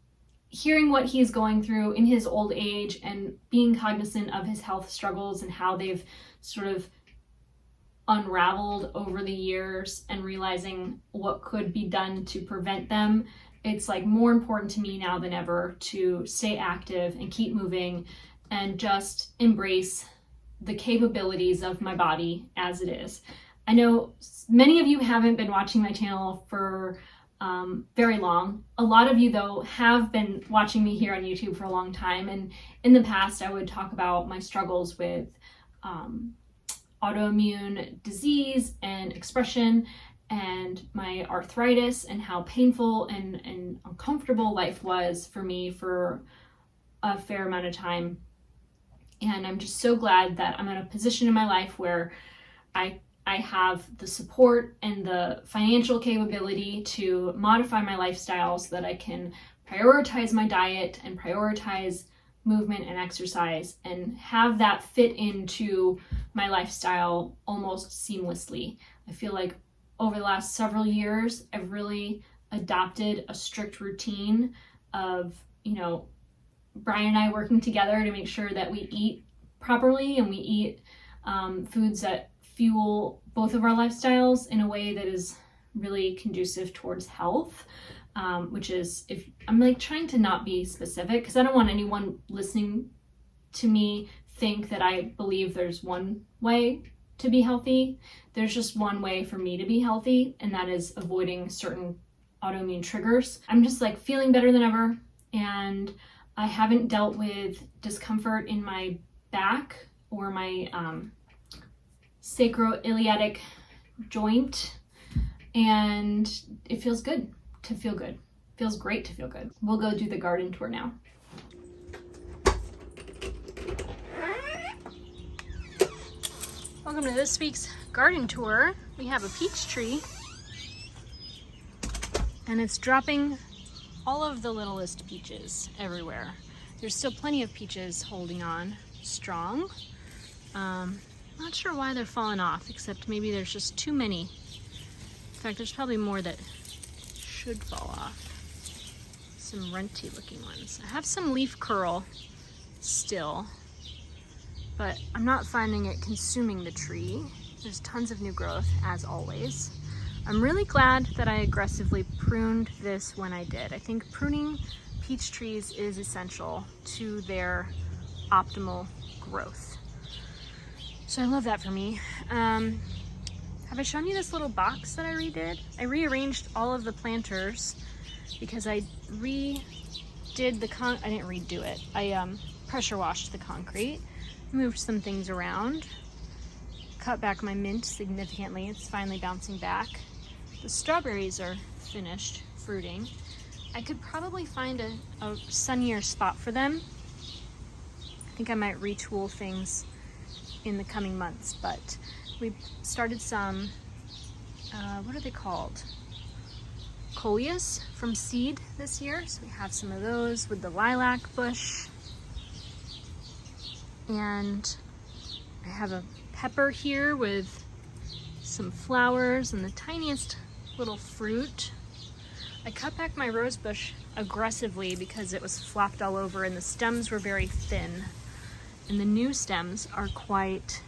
hearing what he's going through in his old age and being cognizant of his health struggles and how they've sort of unraveled over the years and realizing what could be done to prevent them, it's like more important to me now than ever to stay active and keep moving and just embrace the capabilities of my body as it is. I know many of you haven't been watching my channel for very long. A lot of you though have been watching me here on YouTube for a long time, and in the past I would talk about my struggles with autoimmune disease and expression and my arthritis and how painful and uncomfortable life was for me for a fair amount of time. And I'm just so glad that I'm in a position in my life where I have the support and the financial capability to modify my lifestyle so that I can prioritize my diet and prioritize movement and exercise and have that fit into my lifestyle almost seamlessly. I feel like over the last several years, I've really adopted a strict routine of, Brian and I working together to make sure that we eat properly and we eat foods that fuel both of our lifestyles in a way that is really conducive towards health, which is, if I'm like trying to not be specific because I don't want anyone listening to me think that I believe there's one way to be healthy. There's just one way for me to be healthy, and that is avoiding certain autoimmune triggers. I'm just like feeling better than ever, and I haven't dealt with discomfort in my back or my sacroiliac joint, and it feels good to feel good. Feels great to feel good. We'll go do the garden tour now. Welcome to this week's garden tour. We have a peach tree, and it's dropping all of the littlest peaches everywhere. There's still plenty of peaches holding on strong. Not sure why they're falling off, except maybe there's just too many. In fact, there's probably more that should fall off. Some renty looking ones. I have some leaf curl still, but I'm not finding it consuming the tree. There's tons of new growth, as always. I'm really glad that I aggressively pruned this when I did. I think pruning peach trees is essential to their optimal growth. So I love that for me. Have I shown you this little box that I redid? I rearranged all of the planters because I redid the I didn't redo it. I pressure washed the concrete, moved some things around, cut back my mint significantly. It's finally bouncing back. The strawberries are finished fruiting. I could probably find a sunnier spot for them. I think I might retool things in the coming months, but we started some, what are they called? Coleus from seed this year. So we have some of those with the lilac bush. And I have a pepper here with some flowers and the tiniest little fruit. I cut back my rose bush aggressively because it was flopped all over and the stems were very thin. And the new stems are quite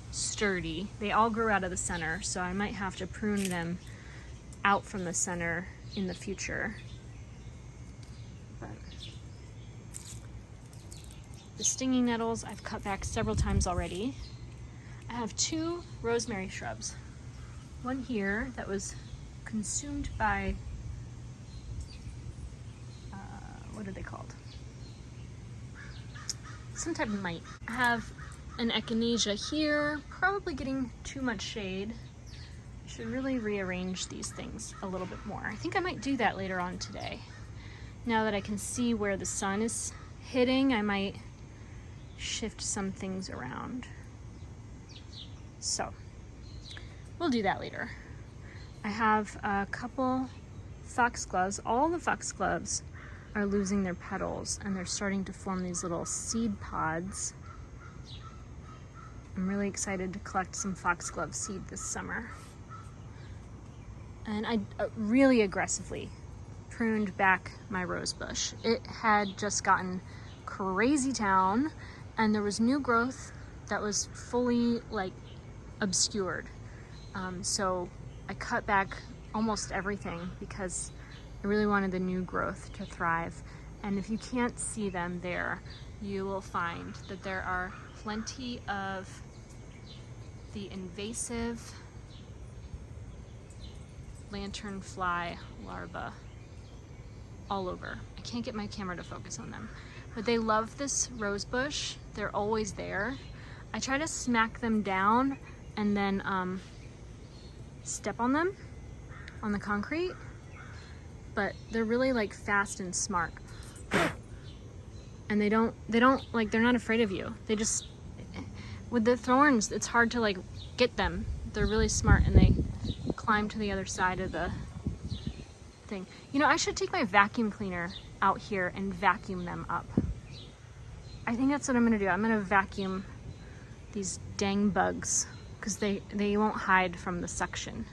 sturdy. They all grew out of the center, so I might have to prune them out from the center in the future. But the stinging nettles I've cut back several times already. I have 2 rosemary shrubs. One here that was consumed by, what are they called? Some type of mite. I have an echinacea here, probably getting too much shade. I should really rearrange these things a little bit more. I think I might do that later on today. Now that I can see where the sun is hitting, I might shift some things around. So, we'll do that later. I have a couple foxgloves. All the foxgloves are losing their petals and they're starting to form these little seed pods. I'm really excited to collect some foxglove seed this summer. And I really aggressively pruned back my rose bush. It had just gotten crazy town and there was new growth that was fully like obscured. So I cut back almost everything because I really wanted the new growth to thrive. And if you can't see them there, you will find that there are plenty of the invasive lanternfly larvae all over. I can't get my camera to focus on them, but they love this rose bush. They're always there. I try to smack them down and then step on them on the concrete, but they're really like fast and smart. And they don't like, they're not afraid of you. They just, with the thorns, it's hard to like get them. They're really smart and they climb to the other side of the thing. You know, I should take my vacuum cleaner out here and vacuum them up. I think that's what I'm gonna do. I'm gonna vacuum these dang bugs because they won't hide from the suction.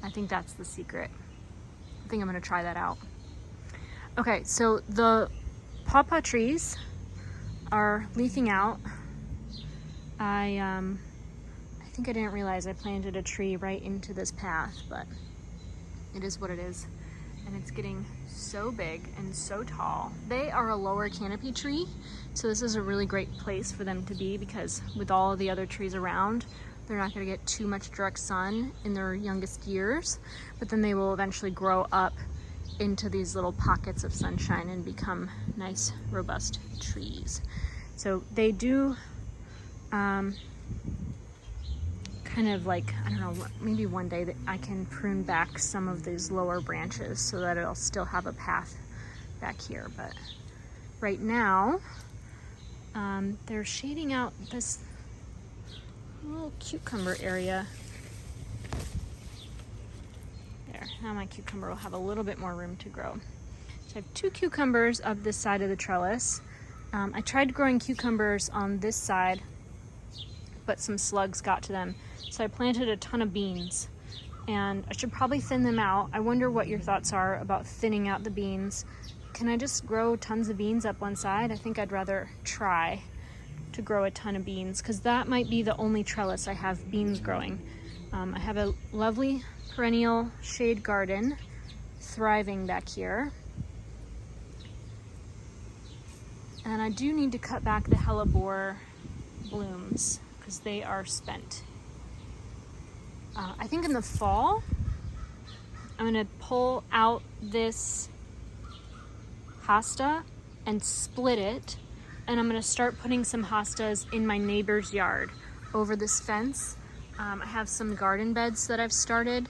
I think that's the secret. I think I'm gonna try that out. Okay, so the pawpaw trees are leafing out. I think I didn't realize I planted a tree right into this path, but it is what it is. And it's getting so big and so tall. They are a lower canopy tree, so this is a really great place for them to be because with all of the other trees around, they're not gonna get too much direct sun in their youngest years, but then they will eventually grow up into these little pockets of sunshine and become nice, robust trees. So they do kind of like, I don't know, maybe one day that I can prune back some of these lower branches so that it'll still have a path back here. But right now, they're shading out this little cucumber area. There, now my cucumber will have a little bit more room to grow. So I have 2 cucumbers up this side of the trellis. I tried growing cucumbers on this side, but some slugs got to them. So I planted a ton of beans and I should probably thin them out. I wonder what your thoughts are about thinning out the beans. Can I just grow tons of beans up one side? I think I'd rather try to grow a ton of beans because that might be the only trellis I have beans growing. I have a lovely perennial shade garden thriving back here. And I do need to cut back the hellebore blooms because they are spent. I think in the fall, I'm gonna pull out this hosta and split it, and I'm gonna start putting some hostas in my neighbor's yard over this fence. I have some garden beds that I've started,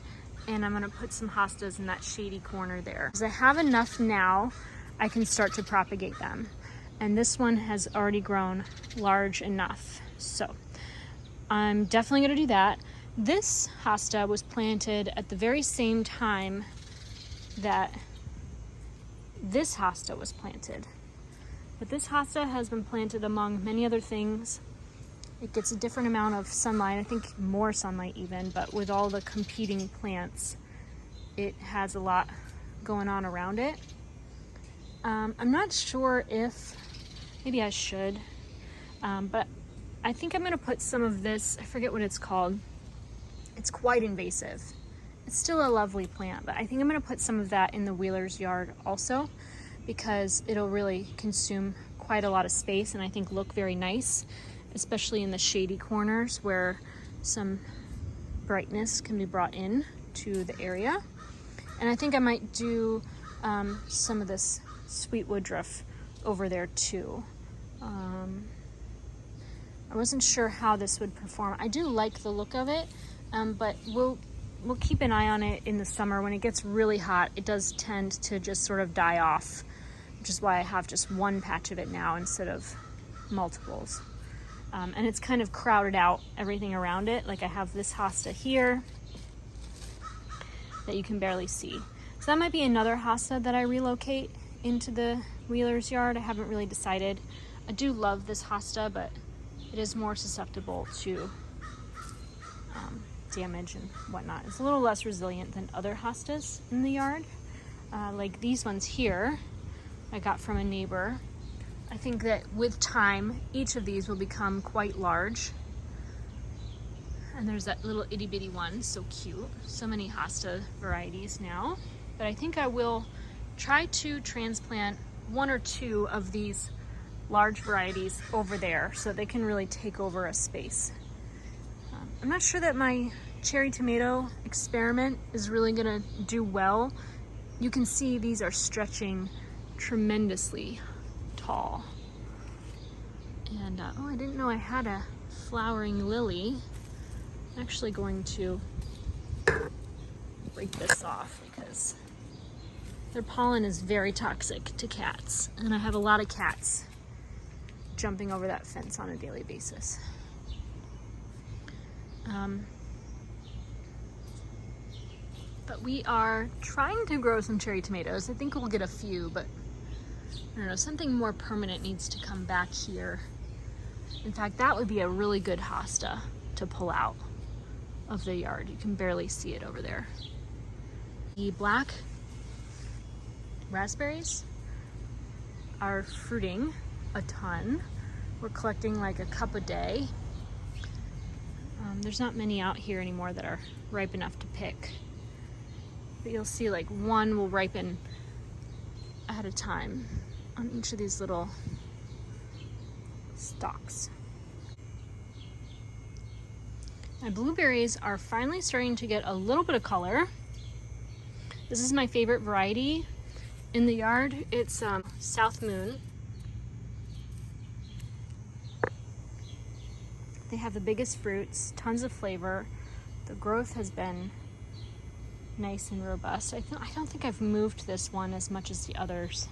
and I'm gonna put some hostas in that shady corner there. Because I have enough now, I can start to propagate them. And this one has already grown large enough. So I'm definitely gonna do that. This hosta was planted at the very same time that this hosta was planted. But this hosta has been planted among many other things. It gets a different amount of sunlight, I think more sunlight even, but with all the competing plants, it has a lot going on around it. I'm not sure if, maybe I should, but I think I'm gonna put some of this, I forget what it's called. It's quite invasive. It's still a lovely plant, but I think I'm gonna put some of that in the Wheeler's yard also because it'll really consume quite a lot of space and I think look very nice, especially in the shady corners where some brightness can be brought in to the area. And I think I might do some of this sweet woodruff over there too. I wasn't sure how this would perform. I do like the look of it, but we'll keep an eye on it in the summer. When it gets really hot, it does tend to just sort of die off, which is why I have just one patch of it now instead of multiples. And it's kind of crowded out everything around it. Like I have this hosta here that you can barely see. So that might be another hosta that I relocate into the Wheeler's yard. I haven't really decided. I do love this hosta, but it is more susceptible to damage and whatnot. It's a little less resilient than other hostas in the yard. Like these ones here, I got from a neighbor. I think that with time, each of these will become quite large. And there's that little itty bitty one, so cute. So many hosta varieties now. But I think I will try to transplant 1 or 2 of these large varieties over there so they can really take over a space. I'm not sure that my cherry tomato experiment is really gonna do well. You can see these are stretching tremendously tall. And oh, I didn't know I had a flowering lily. I'm actually going to break this off because their pollen is very toxic to cats, and I have a lot of cats jumping over that fence on a daily basis. But we are trying to grow some cherry tomatoes. I think we'll get a few, but I don't know, something more permanent needs to come back here. In fact, that would be a really good hosta to pull out of the yard. You can barely see it over there. The black raspberries are fruiting a ton. We're collecting like a cup a day. There's not many out here anymore that are ripe enough to pick. But you'll see like one will ripen at a time on each of these little stalks. My blueberries are finally starting to get a little bit of color. This is my favorite variety in the yard. It's South Moon. They have the biggest fruits, tons of flavor. The growth has been nice and robust. I don't think I've moved this one as much as the others.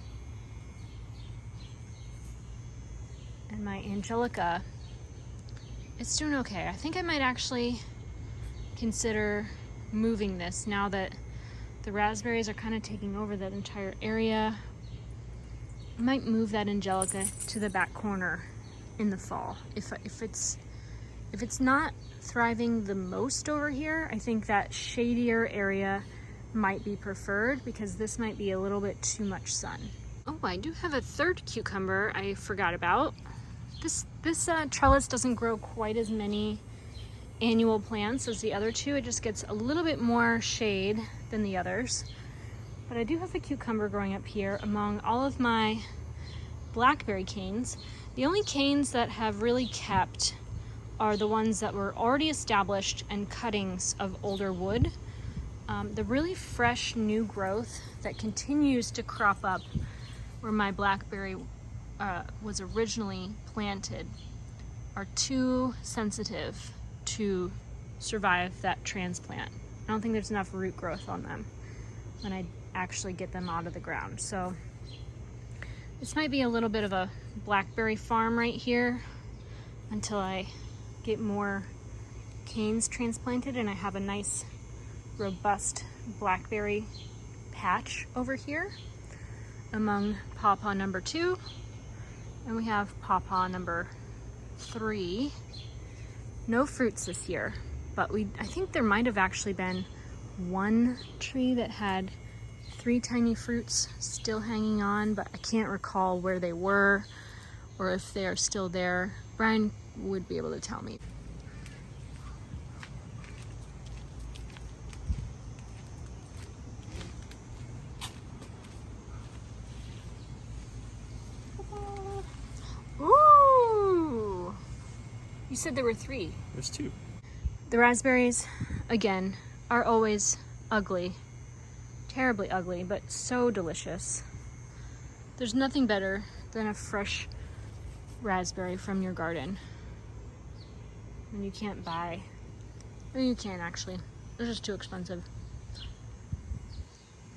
And my Angelica, it's doing okay. I think I might actually consider moving this now that the raspberries are kind of taking over that entire area. I might move that Angelica to the back corner in the fall. If it's not thriving the most over here, I think that shadier area might be preferred because this might be a little bit too much sun. Oh, I do have a third cucumber I forgot about. This trellis doesn't grow quite as many annual plants as the other two. It just gets a little bit more shade than the others. But I do have a cucumber growing up here among all of my blackberry canes. The only canes that have really kept are the ones that were already established and cuttings of older wood. The really fresh new growth that continues to crop up where my blackberry was originally planted are too sensitive to survive that transplant. I don't think there's enough root growth on them when I actually get them out of the ground. So this might be a little bit of a blackberry farm right here until I get more canes transplanted and I have a nice robust blackberry patch over here among pawpaw number 2, and we have pawpaw number 3. No fruits this year, but I think there might have actually been one tree that had 3 tiny fruits still hanging on, but I can't recall where they were or if they are still there. Brian would be able to tell me. Ooh! You said there were 3. There's 2. The raspberries, again, are always ugly. Terribly ugly, but so delicious. There's nothing better than a fresh raspberry from your garden. And you can't buy, or you can actually, they're just too expensive.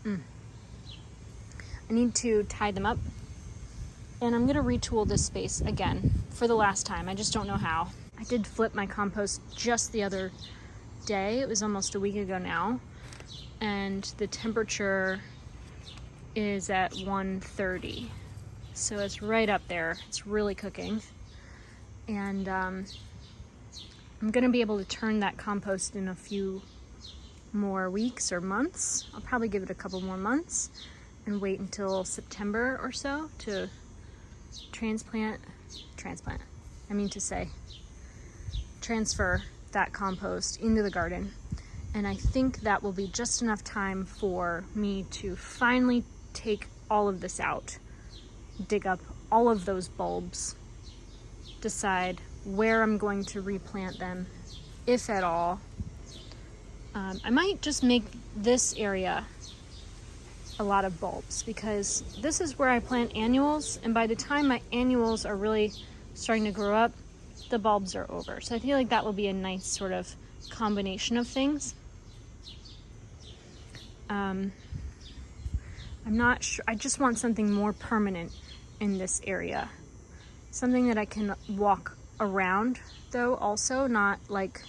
I need to tie them up, and I'm gonna retool this space again for the last time. I just don't know how. I did flip my compost just the other day. It was almost a week ago now, and the temperature is at 130. So it's right up there. It's really cooking. And I'm gonna be able to turn that compost in a few more weeks or months. I'll probably give it a couple more months and wait until September or so to transfer that compost into the garden. And I think that will be just enough time for me to finally take all of this out, dig up all of those bulbs, decide where I'm going to replant them, if at all. I might just make this area a lot of bulbs, because this is where I plant annuals, and by the time my annuals are really starting to grow up, the bulbs are over. So I feel like that will be a nice sort of combination of things. I'm not sure, I just want something more permanent in this area. Something that I can walk around though, also, not like,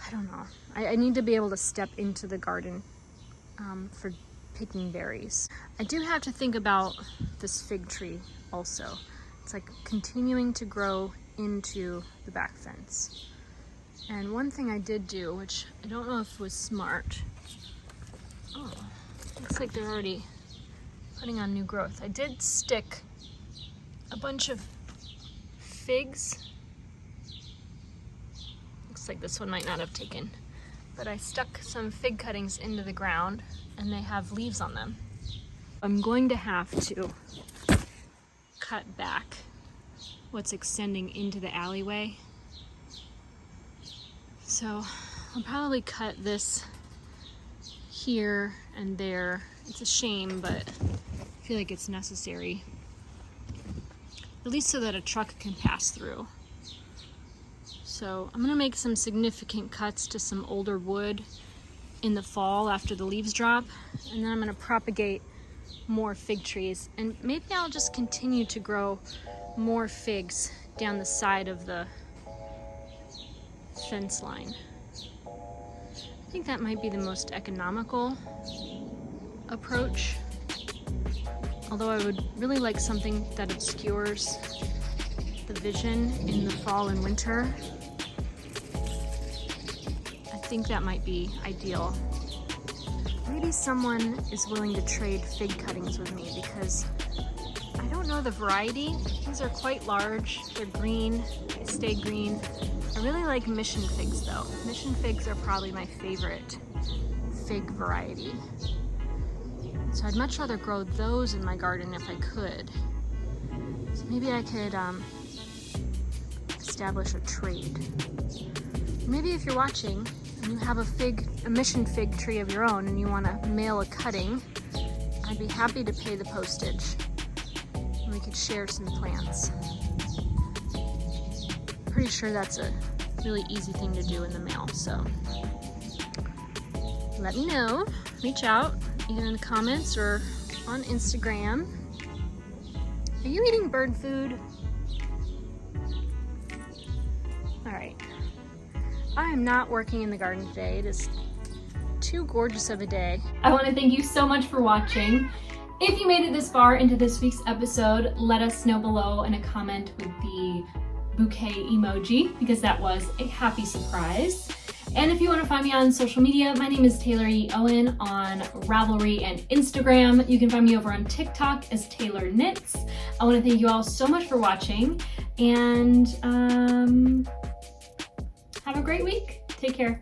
I don't know. I need to be able to step into the garden for picking berries. I do have to think about this fig tree also. It's like continuing to grow into the back fence. And one thing I did do, which I don't know if was smart. Oh, looks like they're already putting on new growth. I did stick a bunch of figs. Looks like this one might not have taken. But I stuck some fig cuttings into the ground and they have leaves on them. I'm going to have to cut back what's extending into the alleyway. So I'll probably cut this here and there. It's a shame, but I feel like it's necessary. At least so that a truck can pass through. So I'm gonna make some significant cuts to some older wood in the fall after the leaves drop, and then I'm gonna propagate more fig trees, and maybe I'll just continue to grow more figs down the side of the fence line. I think that might be the most economical approach, although I would really like something that obscures the vision in the fall and winter. I think that might be ideal. Maybe someone is willing to trade fig cuttings with me, because I don't know the variety. These are quite large, they're green, they stay green. I really like mission figs though. Mission figs are probably my favorite fig variety. So I'd much rather grow those in my garden if I could. So maybe I could establish a trade. Maybe if you're watching and you have a mission fig tree of your own and you want to mail a cutting, I'd be happy to pay the postage and we could share some plants. Pretty sure that's a really easy thing to do in the mail, so let me know. Reach out either in the comments or on Instagram. Are you eating bird food? All right. I am not working in the garden today. It is too gorgeous of a day. I want to thank you so much for watching. If you made it this far into this week's episode, let us know below in a comment with the bouquet emoji, because that was a happy surprise. And if you want to find me on social media, my name is TAYLOREOWEN on Ravelry and Instagram. You can find me over on TikTok as Taylor Knits. I want to thank you all so much for watching, and have a great week. Take care.